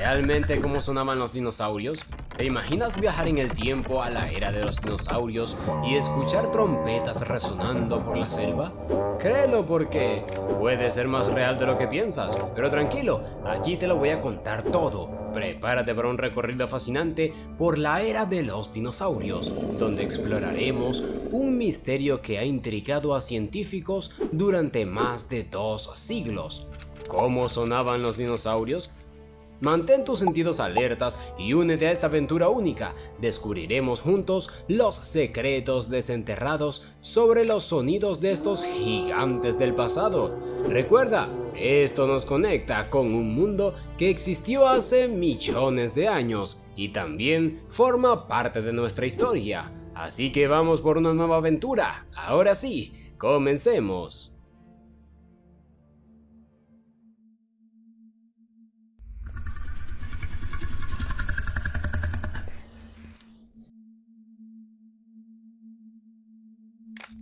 ¿Realmente cómo sonaban los dinosaurios? ¿Te imaginas viajar en el tiempo a la era de los dinosaurios y escuchar trompetas resonando por la selva? Créelo porque puede ser más real de lo que piensas, pero tranquilo, aquí te lo voy a contar todo. Prepárate para un recorrido fascinante por la era de los dinosaurios, donde exploraremos un misterio que ha intrigado a científicos durante más de 2 siglos. ¿Cómo sonaban los dinosaurios? Mantén tus sentidos alertas y únete a esta aventura única. Descubriremos juntos los secretos desenterrados sobre los sonidos de estos gigantes del pasado. Recuerda, esto nos conecta con un mundo que existió hace millones de años y también forma parte de nuestra historia. Así que vamos por una nueva aventura. Ahora sí, comencemos.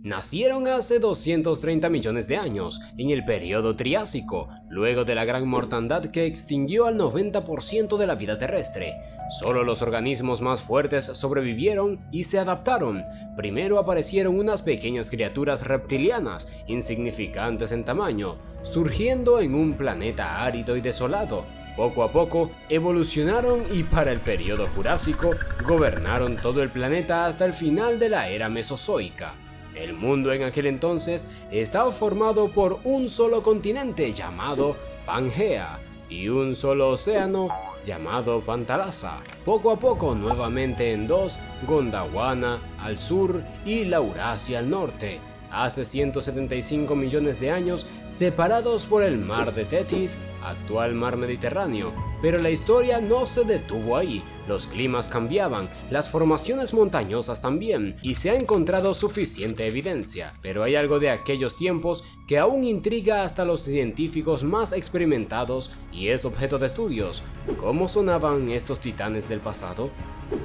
Nacieron hace 230 millones de años, en el periodo Triásico, luego de la gran mortandad que extinguió al 90% de la vida terrestre. Solo los organismos más fuertes sobrevivieron y se adaptaron. Primero aparecieron unas pequeñas criaturas reptilianas, insignificantes en tamaño, surgiendo en un planeta árido y desolado. Poco a poco evolucionaron y para el periodo Jurásico gobernaron todo el planeta hasta el final de la era Mesozoica. El mundo en aquel entonces estaba formado por un solo continente llamado Pangea y un solo océano llamado Pantalasa. Poco a poco nuevamente en dos, Gondwana al sur y Laurasia al norte. Hace 175 millones de años, separados por el mar de Tetis, actual mar Mediterráneo. Pero la historia no se detuvo ahí, los climas cambiaban, las formaciones montañosas también, y se ha encontrado suficiente evidencia. Pero hay algo de aquellos tiempos que aún intriga hasta los científicos más experimentados y es objeto de estudios. ¿Cómo sonaban estos titanes del pasado?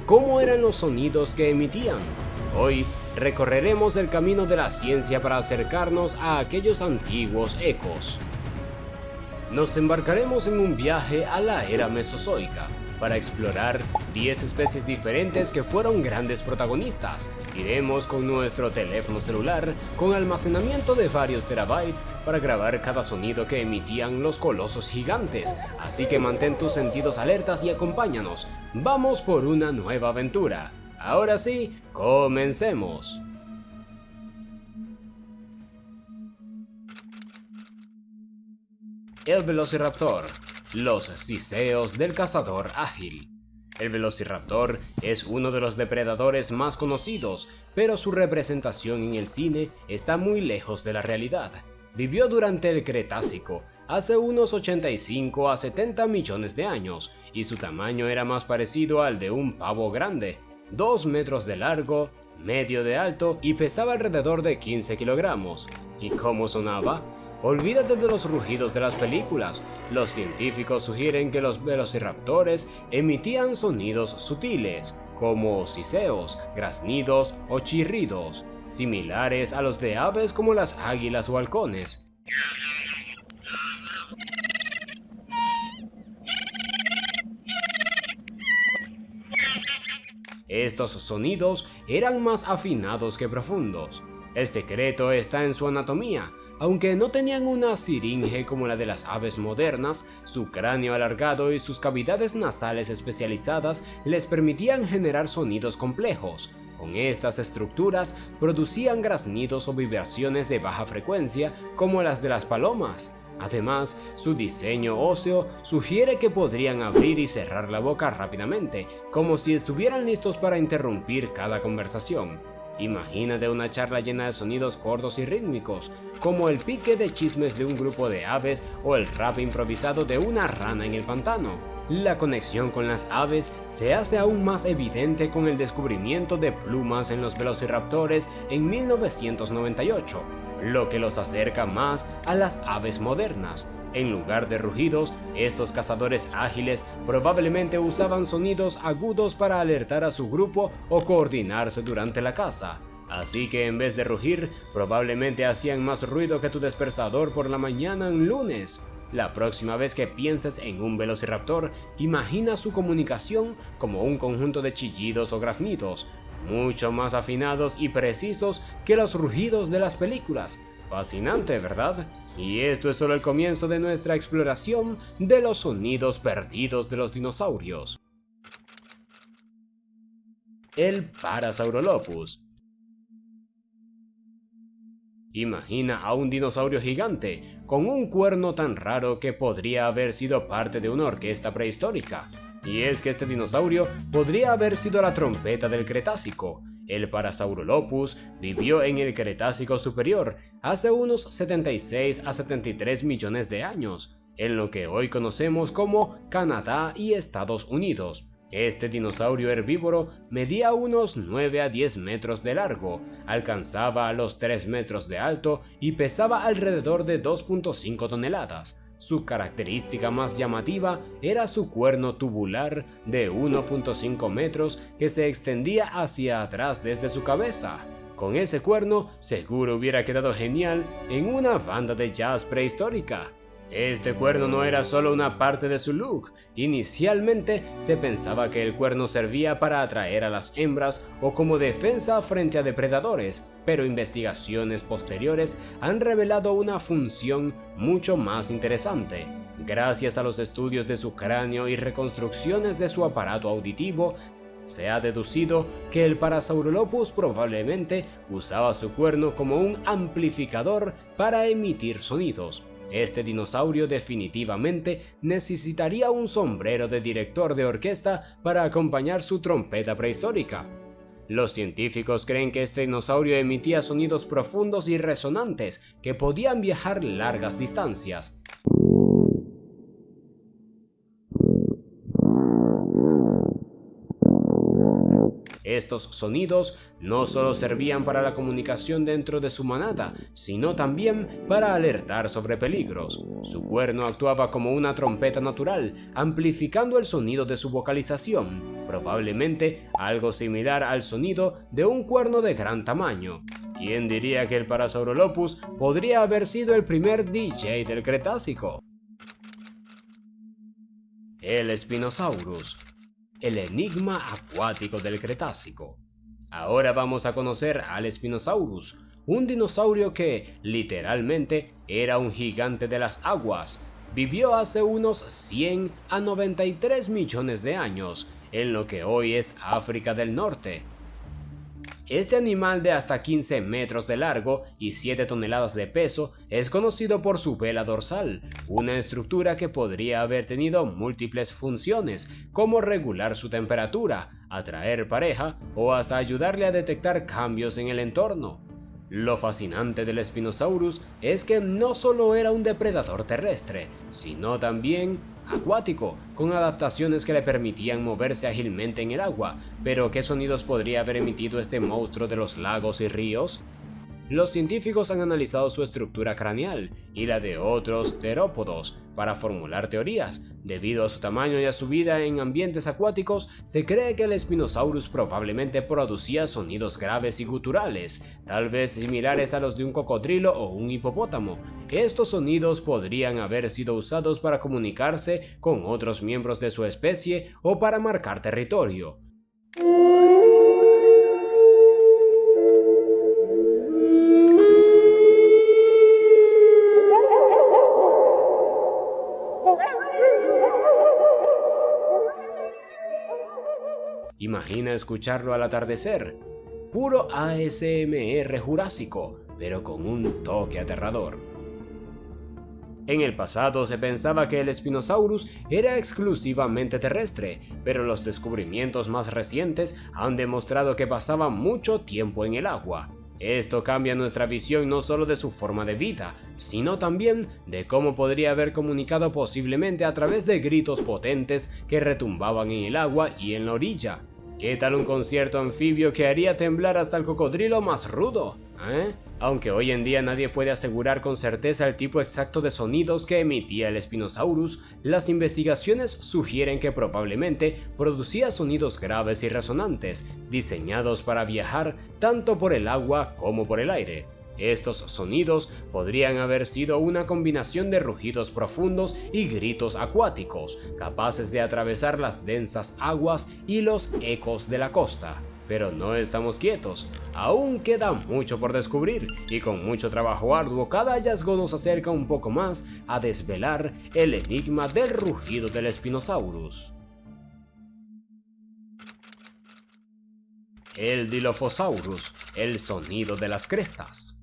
¿Cómo eran los sonidos que emitían? Hoy recorreremos el camino de la ciencia para acercarnos a aquellos antiguos ecos. Nos embarcaremos en un viaje a la era Mesozoica para explorar 10 especies diferentes que fueron grandes protagonistas. Iremos con nuestro teléfono celular con almacenamiento de varios terabytes para grabar cada sonido que emitían los colosos gigantes, así que mantén tus sentidos alertas y acompáñanos. Vamos por una nueva aventura. Ahora sí, comencemos. El velociraptor, los ciseos del cazador ágil. El velociraptor es uno de los depredadores más conocidos, pero su representación en el cine está muy lejos de la realidad. Vivió durante el Cretácico, hace unos 85 a 70 millones de años, y su tamaño era más parecido al de un pavo grande, 2 metros de largo, medio de alto y pesaba alrededor de 15 kilogramos. ¿Y cómo sonaba? Olvídate de los rugidos de las películas. Los científicos sugieren que los velociraptores emitían sonidos sutiles, como siseos, graznidos o chirridos, similares a los de aves como las águilas o halcones. Estos sonidos eran más afinados que profundos. El secreto está en su anatomía. Aunque no tenían una siringe como la de las aves modernas, su cráneo alargado y sus cavidades nasales especializadas les permitían generar sonidos complejos. Con estas estructuras producían graznidos o vibraciones de baja frecuencia como las de las palomas. Además, su diseño óseo sugiere que podrían abrir y cerrar la boca rápidamente, como si estuvieran listos para interrumpir cada conversación. Imagínate una charla llena de sonidos cortos y rítmicos, como el pique de chismes de un grupo de aves o el rap improvisado de una rana en el pantano. La conexión con las aves se hace aún más evidente con el descubrimiento de plumas en los velociraptores en 1998, lo que los acerca más a las aves modernas. En lugar de rugidos, estos cazadores ágiles probablemente usaban sonidos agudos para alertar a su grupo o coordinarse durante la caza. Así que en vez de rugir, probablemente hacían más ruido que tu despertador por la mañana en lunes. La próxima vez que pienses en un velociraptor, imagina su comunicación como un conjunto de chillidos o graznidos, mucho más afinados y precisos que los rugidos de las películas. Fascinante, ¿verdad? Y esto es solo el comienzo de nuestra exploración de los sonidos perdidos de los dinosaurios. El Parasaurolophus. Imagina a un dinosaurio gigante, con un cuerno tan raro que podría haber sido parte de una orquesta prehistórica. Y es que este dinosaurio podría haber sido la trompeta del Cretácico. El Parasaurolophus vivió en el Cretácico superior hace unos 76 a 73 millones de años, en lo que hoy conocemos como Canadá y Estados Unidos. Este dinosaurio herbívoro medía unos 9 a 10 metros de largo, alcanzaba los 3 metros de alto y pesaba alrededor de 2.5 toneladas. Su característica más llamativa era su cuerno tubular de 1.5 metros que se extendía hacia atrás desde su cabeza. Con ese cuerno seguro hubiera quedado genial en una banda de jazz prehistórica. Este cuerno no era solo una parte de su look. Inicialmente se pensaba que el cuerno servía para atraer a las hembras o como defensa frente a depredadores, pero investigaciones posteriores han revelado una función mucho más interesante. Gracias a los estudios de su cráneo y reconstrucciones de su aparato auditivo, se ha deducido que el Parasaurolophus probablemente usaba su cuerno como un amplificador para emitir sonidos. Este dinosaurio definitivamente necesitaría un sombrero de director de orquesta para acompañar su trompeta prehistórica. Los científicos creen que este dinosaurio emitía sonidos profundos y resonantes que podían viajar largas distancias. Estos sonidos no solo servían para la comunicación dentro de su manada, sino también para alertar sobre peligros. Su cuerno actuaba como una trompeta natural, amplificando el sonido de su vocalización, probablemente algo similar al sonido de un cuerno de gran tamaño. ¿Quién diría que el Parasaurolophus podría haber sido el primer DJ del Cretácico? El Spinosaurus. El enigma acuático del Cretácico. Ahora vamos a conocer al Spinosaurus, un dinosaurio que, literalmente, era un gigante de las aguas. Vivió hace unos 100 a 93 millones de años, en lo que hoy es África del Norte. Este animal de hasta 15 metros de largo y 7 toneladas de peso es conocido por su vela dorsal, una estructura que podría haber tenido múltiples funciones, como regular su temperatura, atraer pareja o hasta ayudarle a detectar cambios en el entorno. Lo fascinante del Spinosaurus es que no solo era un depredador terrestre, sino también acuático, con adaptaciones que le permitían moverse ágilmente en el agua. Pero ¿qué sonidos podría haber emitido este monstruo de los lagos y ríos? Los científicos han analizado su estructura craneal y la de otros terópodos para formular teorías. Debido a su tamaño y a su vida en ambientes acuáticos, se cree que el Spinosaurus probablemente producía sonidos graves y guturales, tal vez similares a los de un cocodrilo o un hipopótamo. Estos sonidos podrían haber sido usados para comunicarse con otros miembros de su especie o para marcar territorio. Imagina escucharlo al atardecer. Puro ASMR jurásico, pero con un toque aterrador. En el pasado se pensaba que el Spinosaurus era exclusivamente terrestre, pero los descubrimientos más recientes han demostrado que pasaba mucho tiempo en el agua. Esto cambia nuestra visión no solo de su forma de vida, sino también de cómo podría haber comunicado posiblemente a través de gritos potentes que retumbaban en el agua y en la orilla. ¿Qué tal un concierto anfibio que haría temblar hasta el cocodrilo más rudo? Aunque hoy en día nadie puede asegurar con certeza el tipo exacto de sonidos que emitía el Spinosaurus, las investigaciones sugieren que probablemente producía sonidos graves y resonantes, diseñados para viajar tanto por el agua como por el aire. Estos sonidos podrían haber sido una combinación de rugidos profundos y gritos acuáticos, capaces de atravesar las densas aguas y los ecos de la costa. Pero no estamos quietos, aún queda mucho por descubrir y con mucho trabajo arduo cada hallazgo nos acerca un poco más a desvelar el enigma del rugido del Spinosaurus. El Dilophosaurus, el sonido de las crestas.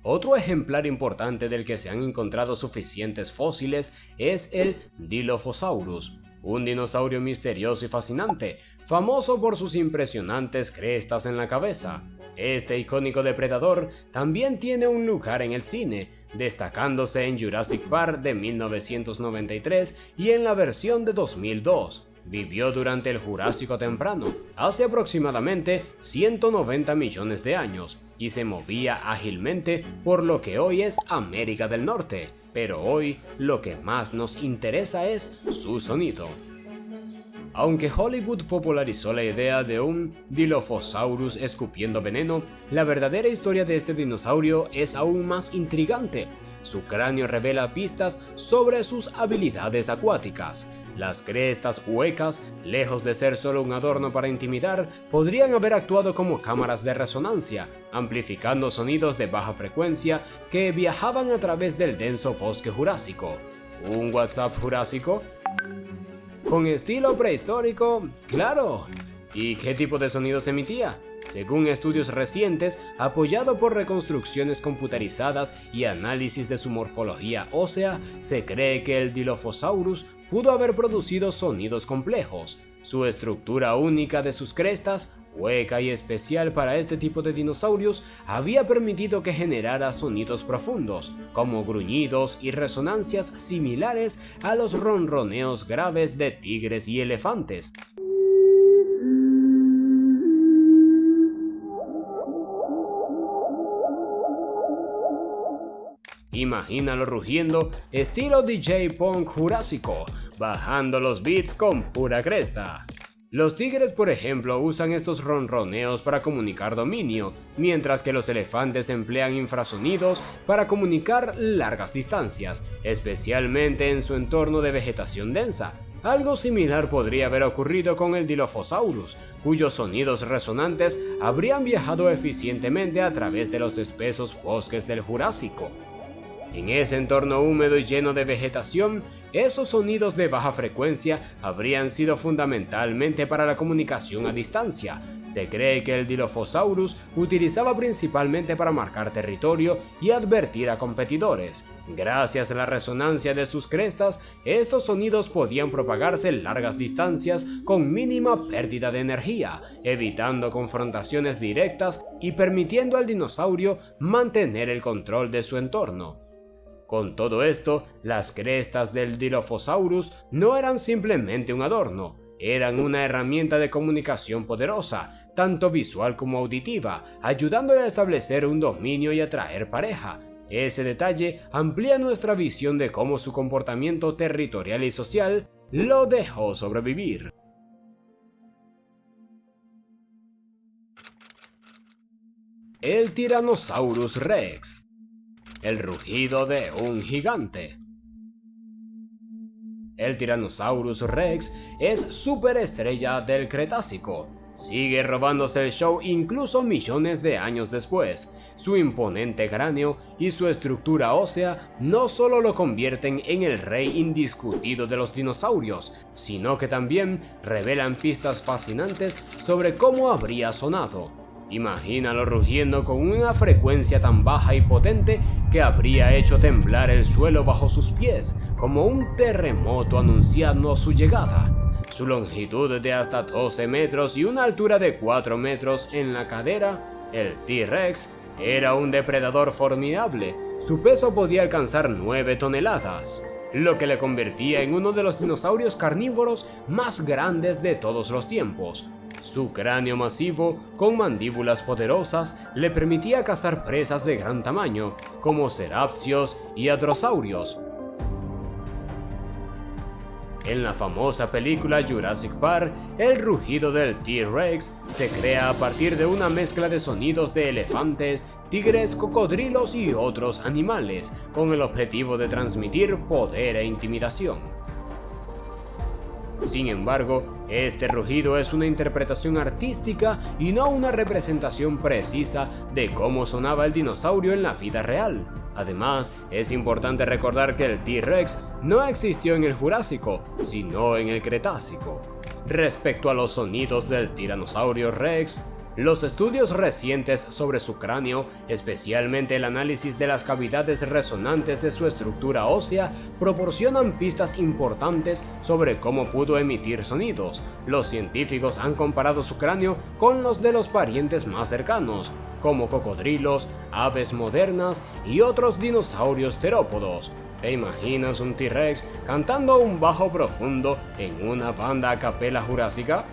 Otro ejemplar importante del que se han encontrado suficientes fósiles es el Dilophosaurus, un dinosaurio misterioso y fascinante, famoso por sus impresionantes crestas en la cabeza. Este icónico depredador también tiene un lugar en el cine, destacándose en Jurassic Park de 1993 y en la versión de 2002. Vivió durante el Jurásico temprano, hace aproximadamente 190 millones de años, y se movía ágilmente por lo que hoy es América del Norte, pero hoy lo que más nos interesa es su sonido. Aunque Hollywood popularizó la idea de un Dilophosaurus escupiendo veneno, la verdadera historia de este dinosaurio es aún más intrigante. Su cráneo revela pistas sobre sus habilidades acuáticas. Las crestas huecas, lejos de ser solo un adorno para intimidar, podrían haber actuado como cámaras de resonancia, amplificando sonidos de baja frecuencia que viajaban a través del denso bosque jurásico. ¿Un WhatsApp jurásico? ¿Con estilo prehistórico? ¡Claro! ¿Y qué tipo de sonidos emitía? Según estudios recientes, apoyado por reconstrucciones computarizadas y análisis de su morfología ósea, se cree que el Dilophosaurus pudo haber producido sonidos complejos. Su estructura única de sus crestas, hueca y especial para este tipo de dinosaurios, había permitido que generara sonidos profundos, como gruñidos y resonancias similares a los ronroneos graves de tigres y elefantes. Imagínalo rugiendo, estilo DJ Punk jurásico, bajando los beats con pura cresta. Los tigres, por ejemplo, usan estos ronroneos para comunicar dominio, mientras que los elefantes emplean infrasonidos para comunicar largas distancias, especialmente en su entorno de vegetación densa. Algo similar podría haber ocurrido con el Dilophosaurus, cuyos sonidos resonantes habrían viajado eficientemente a través de los espesos bosques del Jurásico. En ese entorno húmedo y lleno de vegetación, esos sonidos de baja frecuencia habrían sido fundamentalmente para la comunicación a distancia. Se cree que el Dilophosaurus utilizaba principalmente para marcar territorio y advertir a competidores. Gracias a la resonancia de sus crestas, estos sonidos podían propagarse largas distancias con mínima pérdida de energía, evitando confrontaciones directas y permitiendo al dinosaurio mantener el control de su entorno. Con todo esto, las crestas del Dilophosaurus no eran simplemente un adorno, eran una herramienta de comunicación poderosa, tanto visual como auditiva, ayudándole a establecer un dominio y atraer pareja. Ese detalle amplía nuestra visión de cómo su comportamiento territorial y social lo dejó sobrevivir. El Tyrannosaurus Rex. El rugido de un gigante. El Tyrannosaurus Rex es superestrella del Cretácico. Sigue robándose el show incluso millones de años después. Su imponente cráneo y su estructura ósea no solo lo convierten en el rey indiscutido de los dinosaurios, sino que también revelan pistas fascinantes sobre cómo habría sonado. Imagínalo rugiendo con una frecuencia tan baja y potente que habría hecho temblar el suelo bajo sus pies, como un terremoto anunciando su llegada. Su longitud de hasta 12 metros y una altura de 4 metros en la cadera, el T-Rex era un depredador formidable. Su peso podía alcanzar 9 toneladas, lo que le convertía en uno de los dinosaurios carnívoros más grandes de todos los tiempos. Su cráneo masivo, con mandíbulas poderosas, le permitía cazar presas de gran tamaño, como cerápsidos y hadrosaurios. En la famosa película Jurassic Park, el rugido del T-Rex se crea a partir de una mezcla de sonidos de elefantes, tigres, cocodrilos y otros animales, con el objetivo de transmitir poder e intimidación. Sin embargo, este rugido es una interpretación artística y no una representación precisa de cómo sonaba el dinosaurio en la vida real. Además, es importante recordar que el T-Rex no existió en el Jurásico, sino en el Cretácico. Respecto a los sonidos del Tiranosaurio Rex, los estudios recientes sobre su cráneo, especialmente el análisis de las cavidades resonantes de su estructura ósea, proporcionan pistas importantes sobre cómo pudo emitir sonidos. Los científicos han comparado su cráneo con los de los parientes más cercanos, como cocodrilos, aves modernas y otros dinosaurios terópodos. ¿Te imaginas un T-Rex cantando un bajo profundo en una banda a capela jurásica?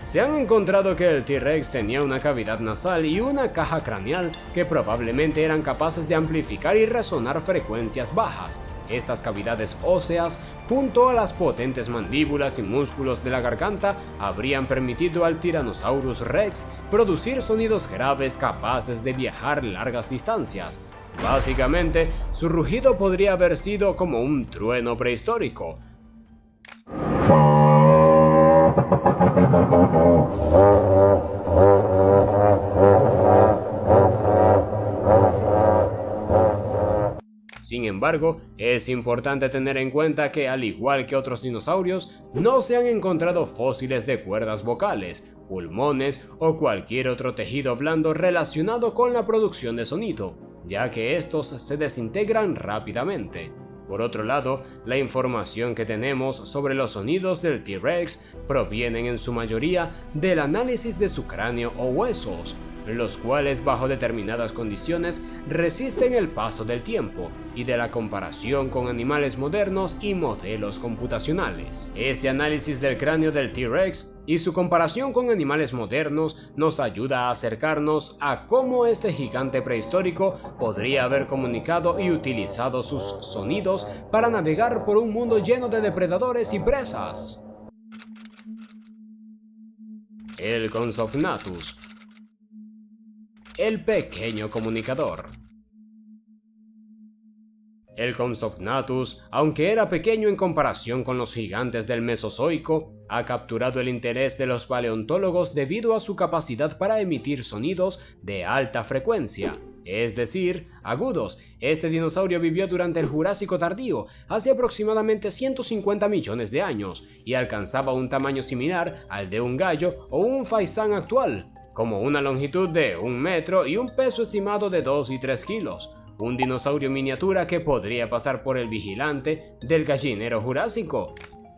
Se han encontrado que el T-Rex tenía una cavidad nasal y una caja craneal que probablemente eran capaces de amplificar y resonar frecuencias bajas. Estas cavidades óseas, junto a las potentes mandíbulas y músculos de la garganta, habrían permitido al Tyrannosaurus Rex producir sonidos graves capaces de viajar largas distancias. Básicamente, su rugido podría haber sido como un trueno prehistórico. Sin embargo, es importante tener en cuenta que, al igual que otros dinosaurios, no se han encontrado fósiles de cuerdas vocales, pulmones o cualquier otro tejido blando relacionado con la producción de sonido, ya que estos se desintegran rápidamente. Por otro lado, la información que tenemos sobre los sonidos del T-Rex provienen en su mayoría del análisis de su cráneo o huesos, los cuales bajo determinadas condiciones resisten el paso del tiempo, y de la comparación con animales modernos y modelos computacionales. Este análisis del cráneo del T-Rex y su comparación con animales modernos nos ayuda a acercarnos a cómo este gigante prehistórico podría haber comunicado y utilizado sus sonidos para navegar por un mundo lleno de depredadores y presas. El Compsognathus, el pequeño comunicador. El Compsognathus, aunque era pequeño en comparación con los gigantes del Mesozoico, ha capturado el interés de los paleontólogos debido a su capacidad para emitir sonidos de alta frecuencia, es decir, agudos. Este dinosaurio vivió durante el Jurásico tardío, hace aproximadamente 150 millones de años, y alcanzaba un tamaño similar al de un gallo o un faisán actual, como una longitud de 1 metro y un peso estimado de 2 y 3 kilos. Un dinosaurio miniatura que podría pasar por el vigilante del gallinero jurásico.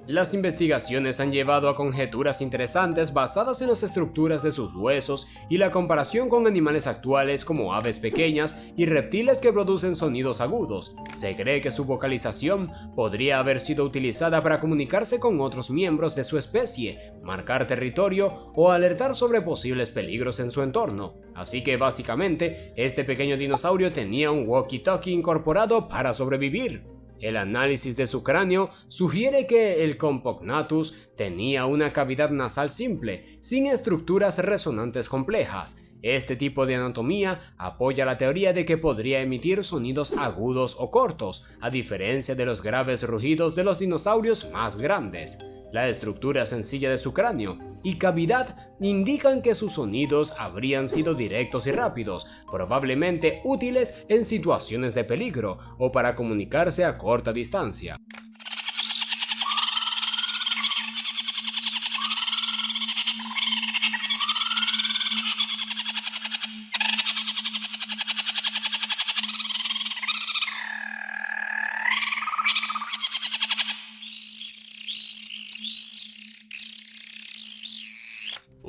Las investigaciones han llevado a conjeturas interesantes basadas en las estructuras de sus huesos y la comparación con animales actuales como aves pequeñas y reptiles que producen sonidos agudos. Se cree que su vocalización podría haber sido utilizada para comunicarse con otros miembros de su especie, marcar territorio o alertar sobre posibles peligros en su entorno. Así que básicamente, este pequeño dinosaurio tenía un walkie-talkie incorporado para sobrevivir. El análisis de su cráneo sugiere que el Compsognathus tenía una cavidad nasal simple, sin estructuras resonantes complejas. Este tipo de anatomía apoya la teoría de que podría emitir sonidos agudos o cortos, a diferencia de los graves rugidos de los dinosaurios más grandes. La estructura sencilla de su cráneo y cavidad indican que sus sonidos habrían sido directos y rápidos, probablemente útiles en situaciones de peligro o para comunicarse a corta distancia.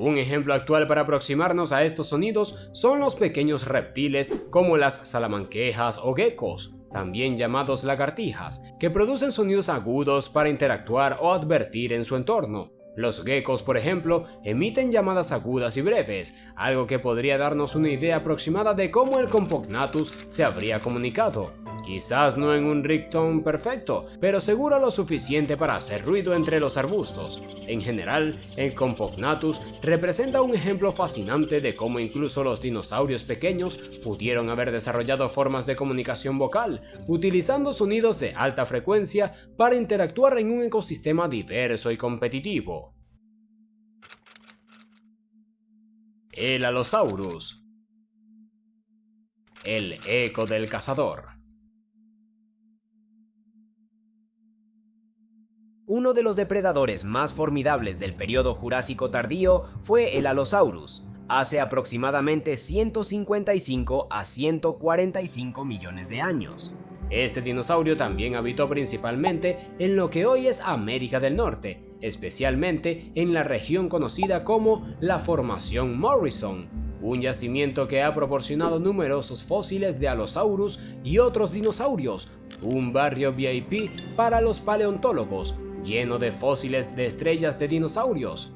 Un ejemplo actual para aproximarnos a estos sonidos son los pequeños reptiles como las salamanquejas o geckos, también llamados lagartijas, que producen sonidos agudos para interactuar o advertir en su entorno. Los geckos, por ejemplo, emiten llamadas agudas y breves, algo que podría darnos una idea aproximada de cómo el Compognathus se habría comunicado. Quizás no en un ringtone perfecto, pero seguro lo suficiente para hacer ruido entre los arbustos. En general, el Compognathus representa un ejemplo fascinante de cómo incluso los dinosaurios pequeños pudieron haber desarrollado formas de comunicación vocal, utilizando sonidos de alta frecuencia para interactuar en un ecosistema diverso y competitivo. El Allosaurus. El eco del cazador. Uno de los depredadores más formidables del período Jurásico tardío fue el Allosaurus, hace aproximadamente 155 a 145 millones de años. Este dinosaurio también habitó principalmente en lo que hoy es América del Norte, especialmente en la región conocida como la Formación Morrison, un yacimiento que ha proporcionado numerosos fósiles de Allosaurus y otros dinosaurios, un barrio VIP para los paleontólogos, lleno de fósiles de estrellas de dinosaurios.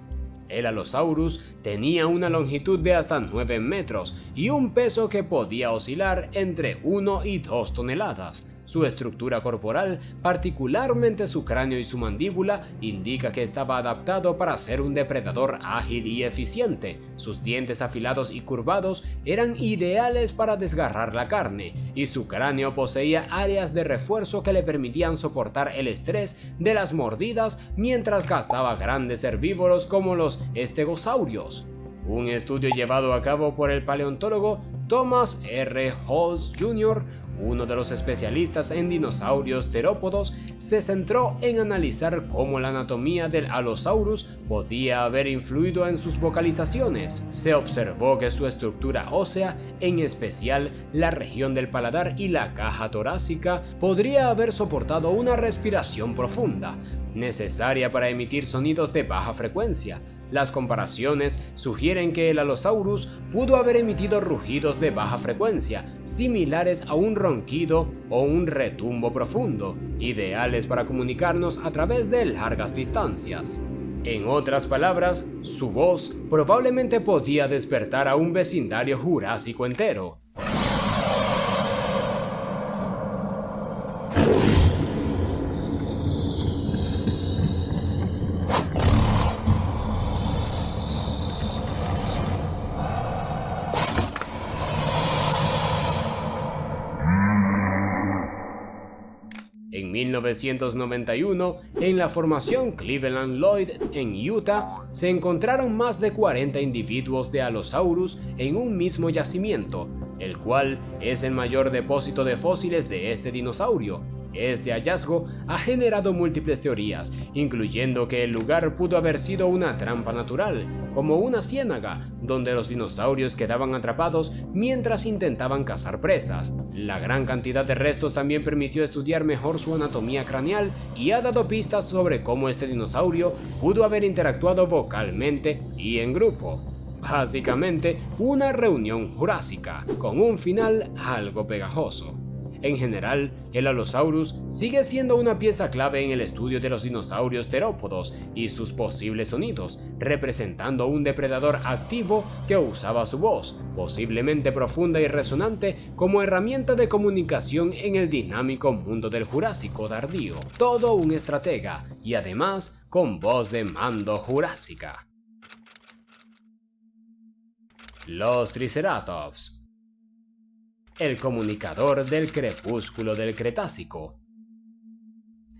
El Allosaurus tenía una longitud de hasta 9 metros y un peso que podía oscilar entre 1 y 2 toneladas. Su estructura corporal, particularmente su cráneo y su mandíbula, indica que estaba adaptado para ser un depredador ágil y eficiente. Sus dientes afilados y curvados eran ideales para desgarrar la carne, y su cráneo poseía áreas de refuerzo que le permitían soportar el estrés de las mordidas mientras cazaba grandes herbívoros como los estegosaurios. Un estudio llevado a cabo por el paleontólogo Thomas R. Holtz Jr., uno de los especialistas en dinosaurios terópodos, se centró en analizar cómo la anatomía del Allosaurus podía haber influido en sus vocalizaciones. Se observó que su estructura ósea, en especial la región del paladar y la caja torácica, podría haber soportado una respiración profunda, necesaria para emitir sonidos de baja frecuencia. Las comparaciones sugieren que el Allosaurus pudo haber emitido rugidos de baja frecuencia, similares a un ronquido o un retumbo profundo, ideales para comunicarnos a través de largas distancias. En otras palabras, su voz probablemente podía despertar a un vecindario jurásico entero. En 1991, en la formación Cleveland Lloyd en Utah, se encontraron más de 40 individuos de Allosaurus en un mismo yacimiento, el cual es el mayor depósito de fósiles de este dinosaurio. Este hallazgo ha generado múltiples teorías, incluyendo que el lugar pudo haber sido una trampa natural, como una ciénaga, donde los dinosaurios quedaban atrapados mientras intentaban cazar presas. La gran cantidad de restos también permitió estudiar mejor su anatomía craneal y ha dado pistas sobre cómo este dinosaurio pudo haber interactuado vocalmente y en grupo. Básicamente, una reunión jurásica, con un final algo pegajoso. En general, el Allosaurus sigue siendo una pieza clave en el estudio de los dinosaurios terópodos y sus posibles sonidos, representando un depredador activo que usaba su voz, posiblemente profunda y resonante, como herramienta de comunicación en el dinámico mundo del Jurásico tardío. Todo un estratega, y además con voz de mando jurásica. Los Triceratops. El comunicador del crepúsculo del Cretácico.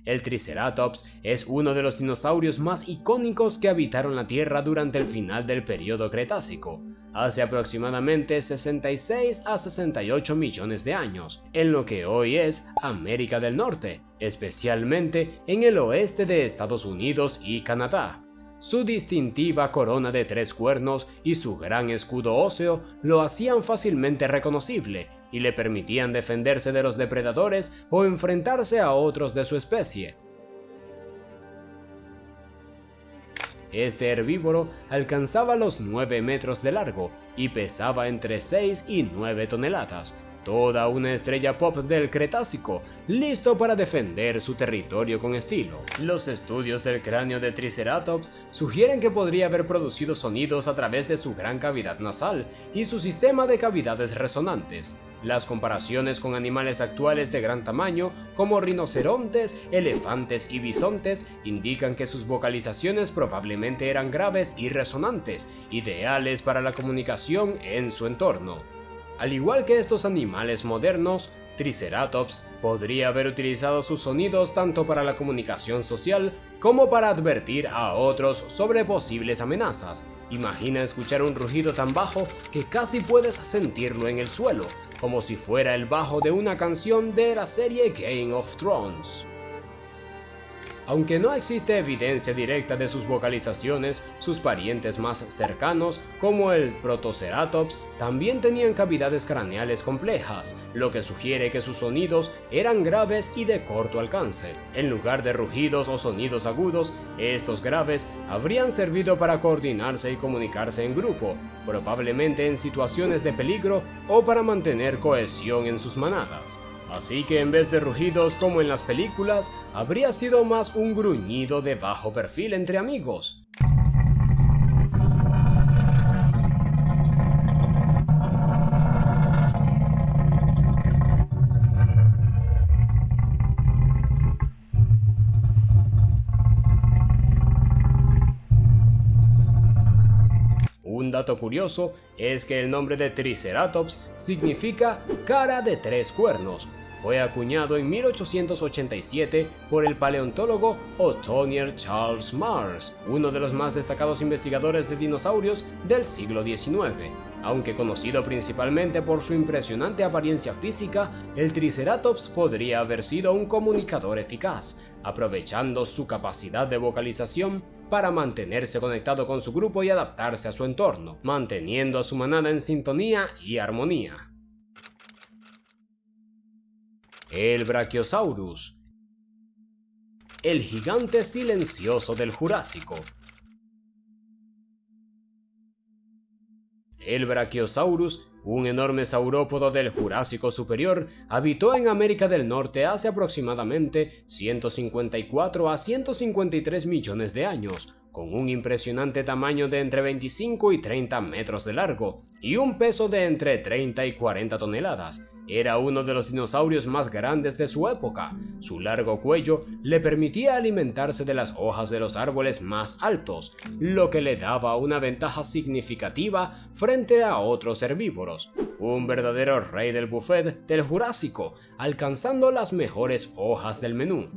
El Triceratops es uno de los dinosaurios más icónicos que habitaron la Tierra durante el final del período Cretácico, hace aproximadamente 66 a 68 millones de años, en lo que hoy es América del Norte, especialmente en el oeste de Estados Unidos y Canadá. Su distintiva corona de 3 cuernos y su gran escudo óseo lo hacían fácilmente reconocible y le permitían defenderse de los depredadores o enfrentarse a otros de su especie. Este herbívoro alcanzaba los 9 metros de largo y pesaba entre 6 y 9 toneladas. toda una estrella pop del Cretácico, listo para defender su territorio con estilo. Los estudios del cráneo de Triceratops sugieren que podría haber producido sonidos a través de su gran cavidad nasal y su sistema de cavidades resonantes. Las comparaciones con animales actuales de gran tamaño, como rinocerontes, elefantes y bisontes, indican que sus vocalizaciones probablemente eran graves y resonantes, ideales para la comunicación en su entorno. Al igual que estos animales modernos, Triceratops podría haber utilizado sus sonidos tanto para la comunicación social como para advertir a otros sobre posibles amenazas. Imagina escuchar un rugido tan bajo que casi puedes sentirlo en el suelo, como si fuera el bajo de una canción de la serie Game of Thrones. Aunque no existe evidencia directa de sus vocalizaciones, sus parientes más cercanos, como el Protoceratops, también tenían cavidades craneales complejas, lo que sugiere que sus sonidos eran graves y de corto alcance. En lugar de rugidos o sonidos agudos, estos graves habrían servido para coordinarse y comunicarse en grupo, probablemente en situaciones de peligro o para mantener cohesión en sus manadas. Así que en vez de rugidos como en las películas, habría sido más un gruñido de bajo perfil entre amigos. Un dato curioso es que el nombre de Triceratops significa cara de tres cuernos. Fue acuñado en 1887 por el paleontólogo Othoniel Charles Mars, uno de los más destacados investigadores de dinosaurios del siglo XIX. Aunque conocido principalmente por su impresionante apariencia física, el Triceratops podría haber sido un comunicador eficaz, aprovechando su capacidad de vocalización para mantenerse conectado con su grupo y adaptarse a su entorno, manteniendo a su manada en sintonía y armonía. El Brachiosaurus, el gigante silencioso del Jurásico. El Brachiosaurus, un enorme saurópodo del Jurásico superior, habitó en América del Norte hace aproximadamente 154 a 153 millones de años, con un impresionante tamaño de entre 25 y 30 metros de largo y un peso de entre 30 y 40 toneladas. Era uno de los dinosaurios más grandes de su época. Su largo cuello le permitía alimentarse de las hojas de los árboles más altos, lo que le daba una ventaja significativa frente a otros herbívoros. Un verdadero rey del buffet del Jurásico, alcanzando las mejores hojas del menú.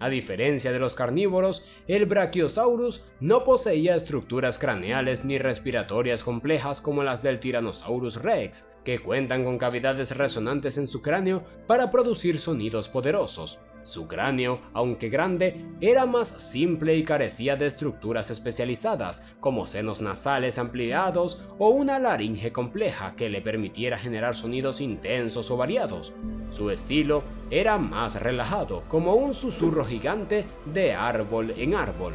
A diferencia de los carnívoros, el Brachiosaurus no poseía estructuras craneales ni respiratorias complejas como las del Tyrannosaurus Rex, que cuentan con cavidades resonantes en su cráneo para producir sonidos poderosos. Su cráneo, aunque grande, era más simple y carecía de estructuras especializadas, como senos nasales ampliados o una laringe compleja que le permitiera generar sonidos intensos o variados. Su estilo era más relajado, como un susurro gigante de árbol en árbol.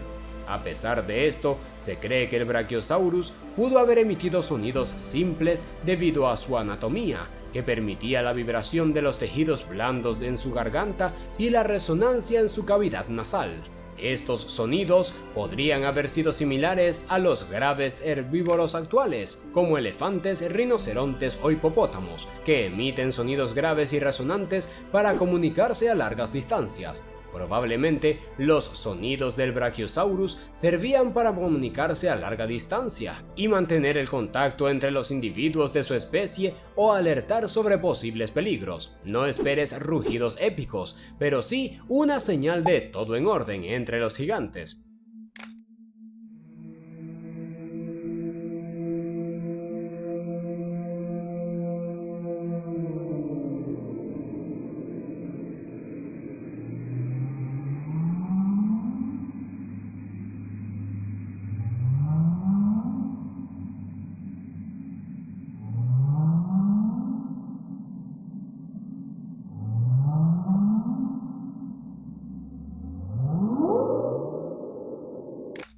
A pesar de esto, se cree que el Brachiosaurus pudo haber emitido sonidos simples debido a su anatomía, que permitía la vibración de los tejidos blandos en su garganta y la resonancia en su cavidad nasal. Estos sonidos podrían haber sido similares a los graves herbívoros actuales, como elefantes, rinocerontes o hipopótamos, que emiten sonidos graves y resonantes para comunicarse a largas distancias. Probablemente los sonidos del Brachiosaurus servían para comunicarse a larga distancia y mantener el contacto entre los individuos de su especie o alertar sobre posibles peligros. No esperes rugidos épicos, pero sí una señal de todo en orden entre los gigantes.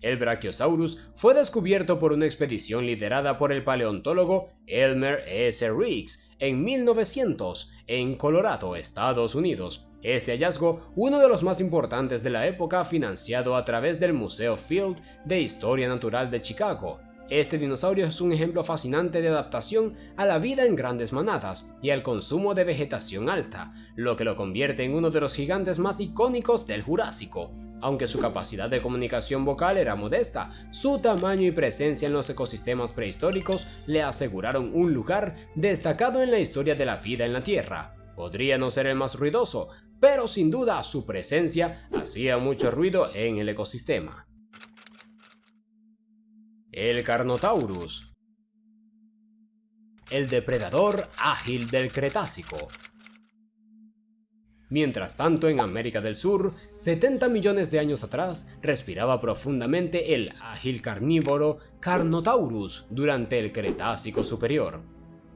El Brachiosaurus fue descubierto por una expedición liderada por el paleontólogo Elmer S. Riggs en 1900 en Colorado, Estados Unidos. Este hallazgo, uno de los más importantes de la época, financiado a través del Museo Field de Historia Natural de Chicago. Este dinosaurio es un ejemplo fascinante de adaptación a la vida en grandes manadas y al consumo de vegetación alta, lo que lo convierte en uno de los gigantes más icónicos del Jurásico. Aunque su capacidad de comunicación vocal era modesta, su tamaño y presencia en los ecosistemas prehistóricos le aseguraron un lugar destacado en la historia de la vida en la Tierra. Podría no ser el más ruidoso, pero sin duda su presencia hacía mucho ruido en el ecosistema. El Carnotaurus, el depredador ágil del Cretácico. Mientras tanto, en América del Sur, 70 millones de años atrás, respiraba profundamente el ágil carnívoro Carnotaurus durante el Cretácico superior.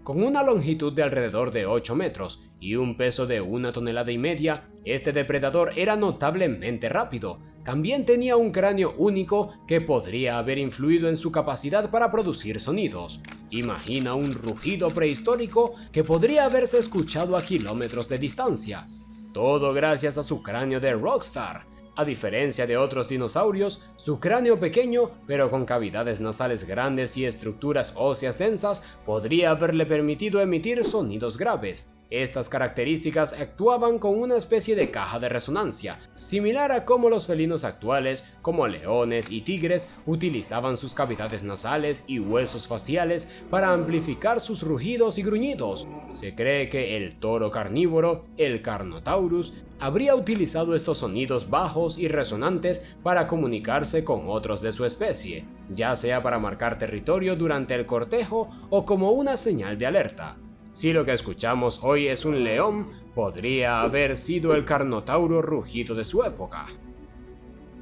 Con una longitud de alrededor de 8 metros y un peso de 1,5 toneladas, este depredador era notablemente rápido. También tenía un cráneo único que podría haber influido en su capacidad para producir sonidos. Imagina un rugido prehistórico que podría haberse escuchado a kilómetros de distancia. Todo gracias a su cráneo de Rockstar. A diferencia de otros dinosaurios, su cráneo pequeño, pero con cavidades nasales grandes y estructuras óseas densas, podría haberle permitido emitir sonidos graves. Estas características actuaban con una especie de caja de resonancia, similar a cómo los felinos actuales, como leones y tigres, utilizaban sus cavidades nasales y huesos faciales para amplificar sus rugidos y gruñidos. Se cree que el toro carnívoro, el Carnotaurus, habría utilizado estos sonidos bajos y resonantes para comunicarse con otros de su especie, ya sea para marcar territorio durante el cortejo o como una señal de alerta. Si lo que escuchamos hoy es un león, podría haber sido el Carnotauro rugido de su época.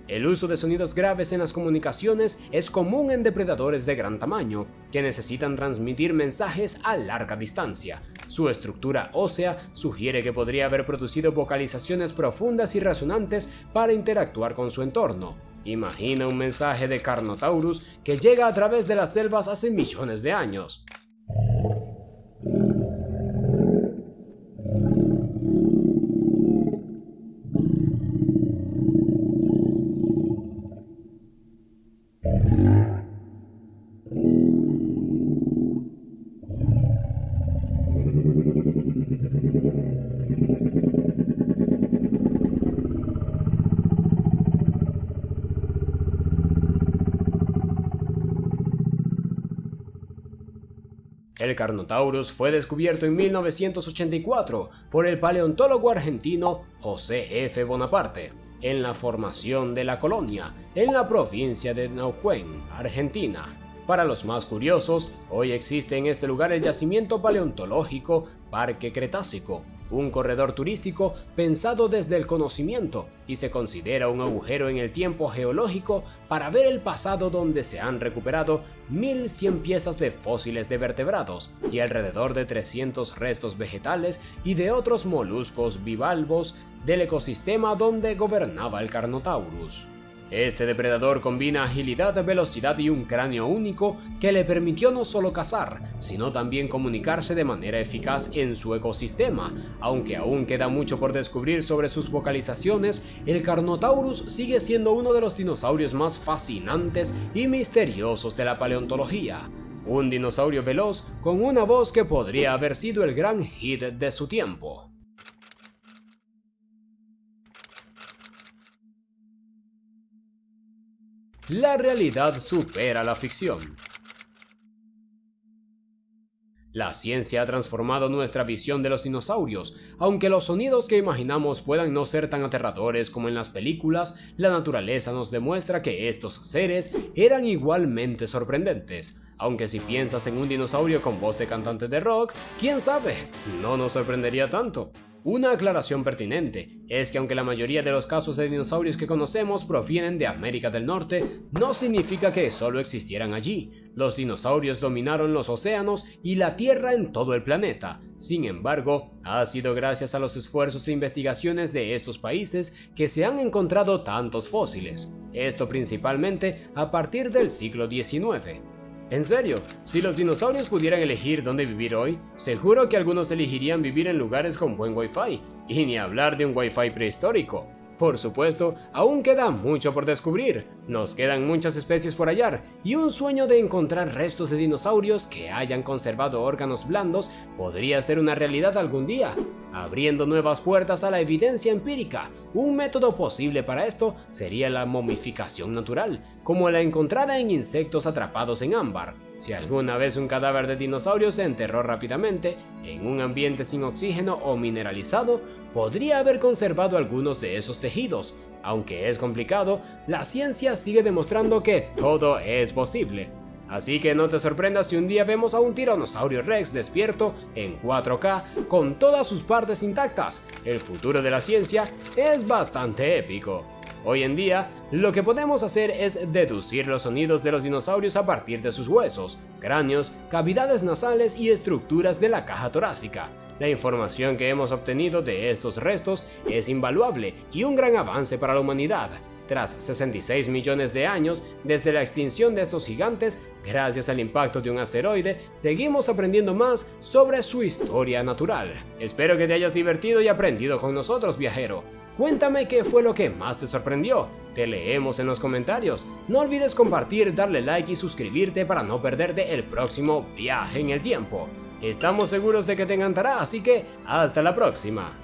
El uso de sonidos graves en las comunicaciones es común en depredadores de gran tamaño, que necesitan transmitir mensajes a larga distancia. Su estructura ósea sugiere que podría haber producido vocalizaciones profundas y resonantes para interactuar con su entorno. Imagina un mensaje de Carnotaurus que llega a través de las selvas hace millones de años. El Carnotaurus fue descubierto en 1984 por el paleontólogo argentino José F. Bonaparte, en la formación de La Colonia, en la provincia de Neuquén, Argentina. Para los más curiosos, hoy existe en este lugar el yacimiento paleontológico Parque Cretácico, un corredor turístico pensado desde el conocimiento y se considera un agujero en el tiempo geológico para ver el pasado, donde se han recuperado 1100 piezas de fósiles de vertebrados y alrededor de 300 restos vegetales y de otros moluscos bivalvos del ecosistema donde gobernaba el Carnotaurus. Este depredador combina agilidad, velocidad y un cráneo único que le permitió no solo cazar, sino también comunicarse de manera eficaz en su ecosistema. Aunque aún queda mucho por descubrir sobre sus vocalizaciones, el Carnotaurus sigue siendo uno de los dinosaurios más fascinantes y misteriosos de la paleontología. Un dinosaurio veloz con una voz que podría haber sido el gran hit de su tiempo. La realidad supera la ficción. La ciencia ha transformado nuestra visión de los dinosaurios. Aunque los sonidos que imaginamos puedan no ser tan aterradores como en las películas, la naturaleza nos demuestra que estos seres eran igualmente sorprendentes. Aunque si piensas en un dinosaurio con voz de cantante de rock, quién sabe, no nos sorprendería tanto. Una aclaración pertinente es que aunque la mayoría de los casos de dinosaurios que conocemos provienen de América del Norte, no significa que solo existieran allí. Los dinosaurios dominaron los océanos y la Tierra en todo el planeta. Sin embargo, ha sido gracias a los esfuerzos de investigaciones de estos países que se han encontrado tantos fósiles. esto principalmente a partir del siglo XIX. En serio, si los dinosaurios pudieran elegir dónde vivir hoy, seguro que algunos elegirían vivir en lugares con buen Wi-Fi, y ni hablar de un Wi-Fi prehistórico. Por supuesto, aún queda mucho por descubrir, nos quedan muchas especies por hallar, y un sueño de encontrar restos de dinosaurios que hayan conservado órganos blandos podría ser una realidad algún día, abriendo nuevas puertas a la evidencia empírica. Un método posible para esto sería la momificación natural, como la encontrada en insectos atrapados en ámbar. Si alguna vez un cadáver de dinosaurio se enterró rápidamente, en un ambiente sin oxígeno o mineralizado, podría haber conservado algunos de esos tejidos. Aunque es complicado, la ciencia sigue demostrando que todo es posible. Así que no te sorprendas si un día vemos a un tiranosaurio rex despierto en 4K con todas sus partes intactas. El futuro de la ciencia es bastante épico. Hoy en día, lo que podemos hacer es deducir los sonidos de los dinosaurios a partir de sus huesos, cráneos, cavidades nasales y estructuras de la caja torácica. La información que hemos obtenido de estos restos es invaluable y un gran avance para la humanidad. Tras 66 millones de años desde la extinción de estos gigantes, gracias al impacto de un asteroide, seguimos aprendiendo más sobre su historia natural. Espero que te hayas divertido y aprendido con nosotros, viajero. Cuéntame qué fue lo que más te sorprendió. Te leemos en los comentarios. No olvides compartir, darle like y suscribirte para no perderte el próximo viaje en el tiempo. Estamos seguros de que te encantará, así que hasta la próxima.